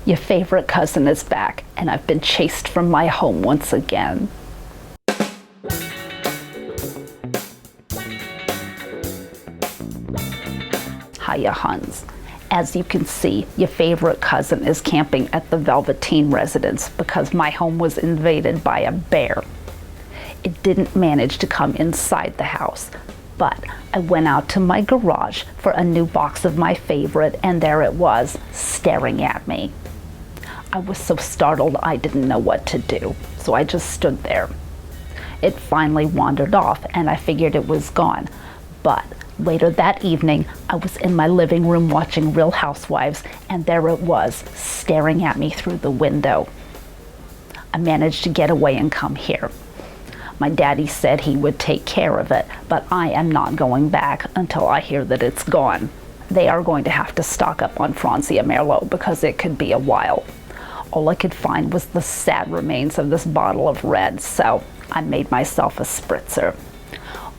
Your favorite cousin is back, and I've been chased from my home once again. Hiya, Huns. As you can see, your favorite cousin is camping at the Velveteen residence because my home was invaded by a bear. It didn't manage to come inside the house, but I went out to my garage for a new box of my favorite, and there it was, staring at me. I was so startled I didn't know what to do, so I just stood there. It finally wandered off, and I figured it was gone, but later that evening, I was in my living room watching Real Housewives, and there it was, staring at me through the window. I managed to get away and come here. My daddy said he would take care of it, but I am not going back until I hear that it's gone. They are going to have to stock up on Francia Merlot because it could be a while. All I could find was the sad remains of this bottle of red, so I made myself a spritzer.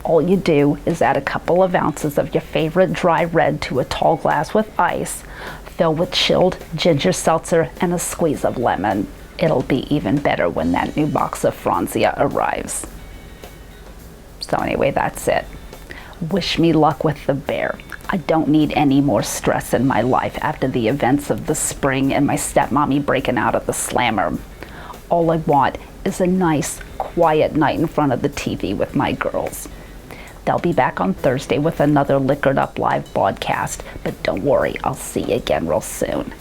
All you do is add a couple of ounces of your favorite dry red to a tall glass with ice, fill with chilled ginger seltzer and a squeeze of lemon. It'll be even better when that new box of Franzia arrives. So anyway, that's it. Wish me luck with the bear. I don't need any more stress in my life after the events of the spring and my stepmommy breaking out of the slammer. All I want is a nice, quiet night in front of the TV with my girls. They'll be back on Thursday with another Liquored Up Live broadcast, but don't worry, I'll see you again real soon.